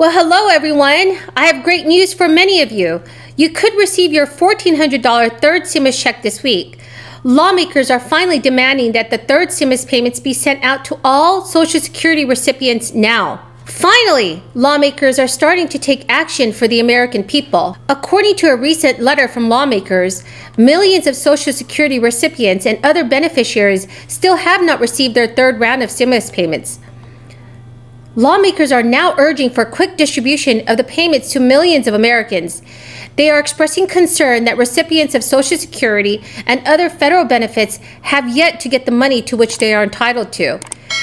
Well, hello everyone. I have great news for many of you. You could receive your $1,400 third stimulus check this week. Lawmakers are finally demanding that the third stimulus payments be sent out to all Social Security recipients now. Finally, lawmakers are starting to take action for the American people. According to a recent letter from lawmakers, millions of Social Security recipients and other beneficiaries still have not received their third round of stimulus payments. Lawmakers are now urging for quick distribution of the payments to millions of Americans. They are expressing concern that recipients of Social Security and other federal benefits have yet to get the money to which they are entitled to.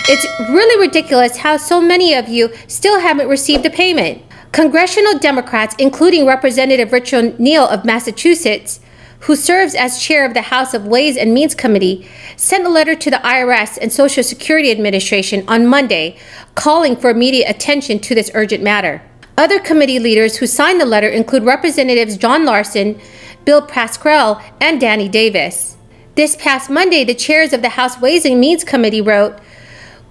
It's really ridiculous how so many of you still haven't received a payment. Congressional Democrats, including Representative Richard Neal of Massachusetts, who serves as chair of the House of Ways and Means Committee, sent a letter to the IRS and Social Security Administration on Monday calling for immediate attention to this urgent matter. Other committee leaders who signed the letter include Representatives John Larson, Bill Pascrell, and Danny Davis. This past Monday, the chairs of the House Ways and Means Committee wrote,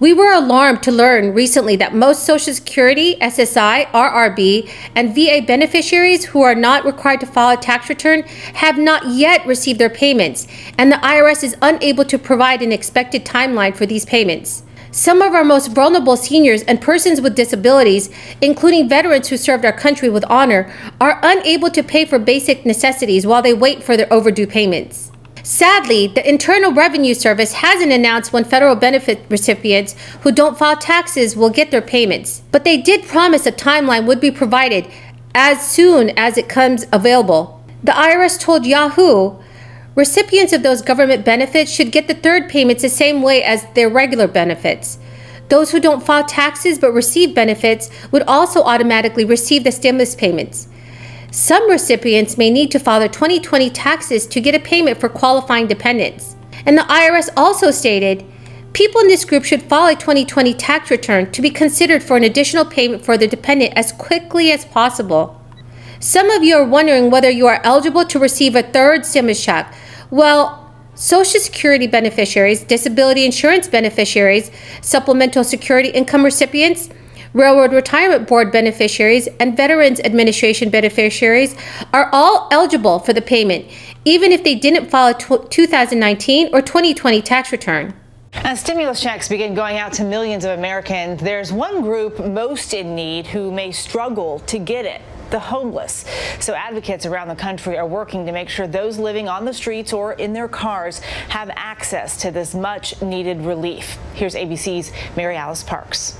"We were alarmed to learn recently that most Social Security, SSI, RRB, and VA beneficiaries who are not required to file a tax return have not yet received their payments, and the IRS is unable to provide an expected timeline for these payments. Some of our most vulnerable seniors and persons with disabilities, including veterans who served our country with honor, are unable to pay for basic necessities while they wait for their overdue payments." Sadly, the Internal Revenue Service hasn't announced when federal benefit recipients who don't file taxes will get their payments, but they did promise a timeline would be provided as soon as it comes available. The IRS told Yahoo recipients of those government benefits should get the third payments the same way as their regular benefits. Those who don't file taxes but receive benefits would also automatically receive the stimulus payments. Some recipients may need to file their 2020 taxes to get a payment for qualifying dependents. And the IRS also stated, people in this group should file a 2020 tax return to be considered for an additional payment for their dependent as quickly as possible. Some of you are wondering whether you are eligible to receive a third stimulus check. Well, Social Security beneficiaries, disability insurance beneficiaries, supplemental security income recipients, Railroad Retirement Board beneficiaries, and Veterans Administration beneficiaries are all eligible for the payment, even if they didn't file a 2019 or 2020 tax return. As stimulus checks begin going out to millions of Americans, there's one group most in need who may struggle to get it: the homeless. So advocates around the country are working to make sure those living on the streets or in their cars have access to this much needed relief. Here's ABC's Mary Alice Parks.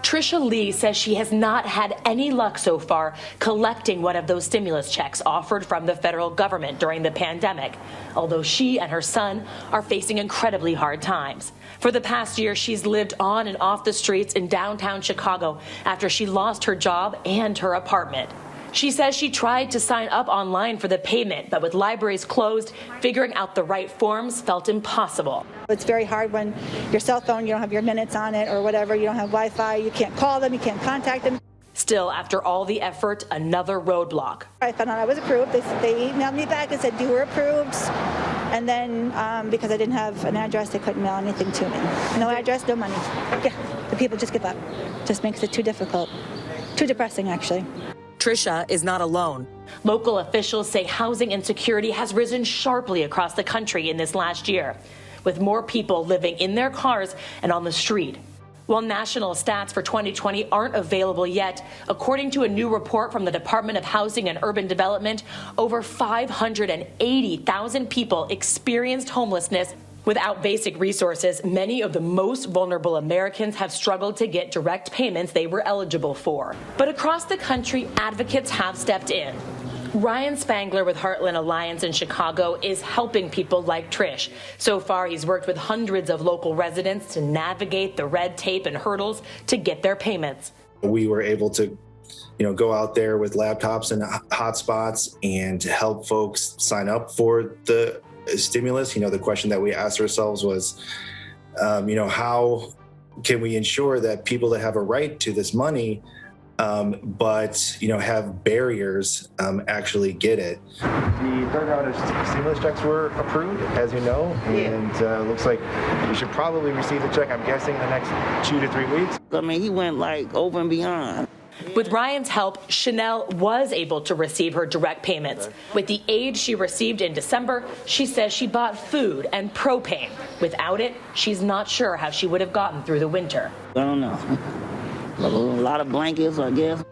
Trisha Lee says she has not had any luck so far collecting one of those stimulus checks offered from the federal government during the pandemic, although she and her son are facing incredibly hard times. For the past year, she's lived on and off the streets in downtown Chicago after she lost her job and her apartment. She says she tried to sign up online for the payment, but with libraries closed, figuring out the right forms felt impossible. It's very hard when your cell phone, you don't have your minutes on it or whatever, you don't have Wi-Fi, you can't call them, you can't contact them. Still, after all the effort, another roadblock. I found out I was approved. They emailed me back and said you were approved. And then because I didn't have an address, they couldn't mail anything to me. No address, no money. Yeah, the people just give up. Just makes it too difficult. Too depressing, actually. Trisha is not alone. Local officials say housing insecurity has risen sharply across the country in this last year, with more people living in their cars and on the street. While national stats for 2020 aren't available yet, according to a new report from the Department of Housing and Urban Development, over 580,000 people experienced homelessness. Without basic resources, many of the most vulnerable Americans have struggled to get direct payments they were eligible for. But across the country, advocates have stepped in. Ryan Spangler with Heartland Alliance in Chicago is helping people like Trish. So far, he's worked with hundreds of local residents to navigate the red tape and hurdles to get their payments. We were able to go out there with laptops and hotspots and help folks sign up for the stimulus. The question that we asked ourselves was, how can we ensure that people that have a right to this money, but have barriers, actually get it? The third round of stimulus checks were approved, as you know, and looks like we should probably receive the check, I'm guessing, in the next 2 to 3 weeks. I mean, he went over and beyond. With Ryan's help, Chanel was able to receive her direct payments. With the aid she received in December, she says she bought food and propane. Without it, she's not sure how she would have gotten through the winter. I don't know. A lot of blankets, I guess.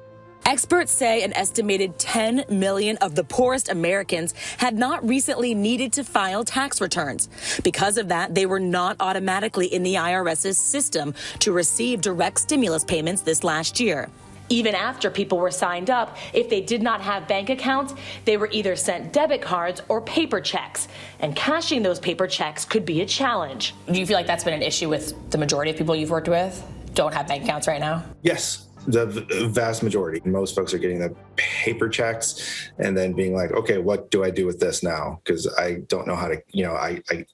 Experts say an estimated 10 million of the poorest Americans had not recently needed to file tax returns. Because of that, they were not automatically in the IRS's system to receive direct stimulus payments this last year. Even after people were signed up, if they did not have bank accounts, they were either sent debit cards or paper checks. And cashing those paper checks could be a challenge. Do you feel like that's been an issue with the majority of people you've worked with? Don't have bank accounts right now? Yes. The vast majority. Most folks are getting the paper checks and then being like, okay, what do I do with this now? Because I don't know how to,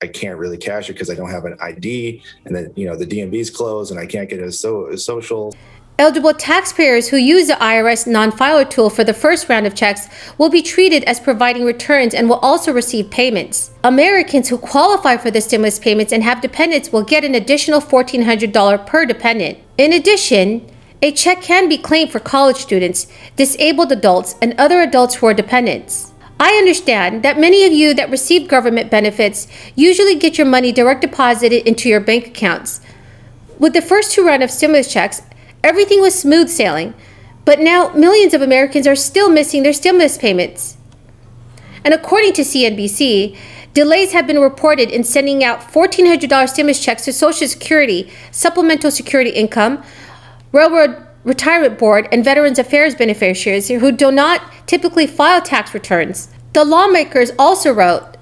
I can't really cash it because I don't have an ID. And then, the DMV's closed and I can't get a social. Eligible taxpayers who use the IRS non-filer tool for the first round of checks will be treated as providing returns and will also receive payments. Americans who qualify for the stimulus payments and have dependents will get an additional $1,400 per dependent. In addition, a check can be claimed for college students, disabled adults, and other adults who are dependents. I understand that many of you that receive government benefits usually get your money direct deposited into your bank accounts. With the first two rounds of stimulus checks, everything was smooth sailing, but now millions of Americans are still missing their stimulus payments. And according to CNBC, delays have been reported in sending out $1,400 stimulus checks to Social Security, Supplemental Security Income, Railroad Retirement Board, and Veterans Affairs beneficiaries who do not typically file tax returns. The lawmakers also wrote,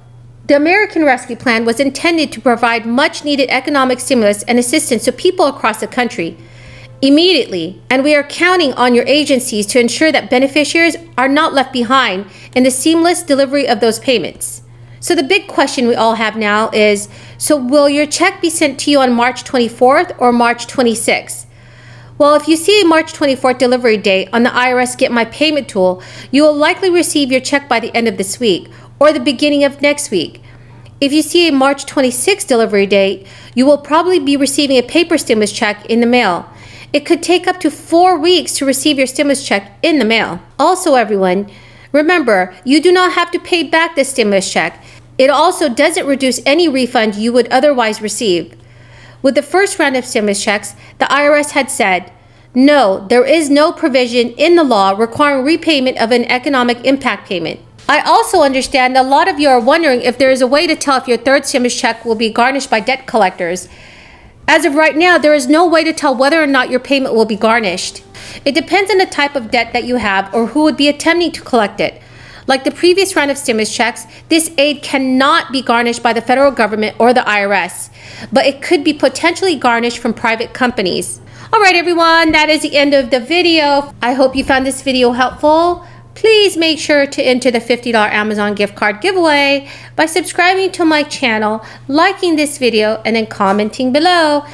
the American Rescue Plan was intended to provide much-needed economic stimulus and assistance to people across the country immediately, and we are counting on your agencies to ensure that beneficiaries are not left behind in the seamless delivery of those payments. So the big question we all have now is, so will your check be sent to you on March 24th or March 26th? Well, if you see a March 24th delivery date on the IRS Get My Payment tool, you will likely receive your check by the end of this week or the beginning of next week. If you see a March 26th delivery date, you will probably be receiving a paper stimulus check in the mail. It could take up to 4 weeks to receive your stimulus check in the mail. Also, everyone, remember, you do not have to pay back the stimulus check. It also doesn't reduce any refund you would otherwise receive. With the first round of stimulus checks, the IRS had said, no, there is no provision in the law requiring repayment of an economic impact payment. I also understand that a lot of you are wondering if there is a way to tell if your third stimulus check will be garnished by debt collectors. As of right now, there is no way to tell whether or not your payment will be garnished. It depends on the type of debt that you have or who would be attempting to collect it. Like the previous round of stimulus checks, this aid cannot be garnished by the federal government or the IRS, but it could be potentially garnished from private companies. All right, everyone, that is the end of the video. I hope you found this video helpful. Please make sure to enter the $50 Amazon gift card giveaway by subscribing to my channel, liking this video, and then commenting below.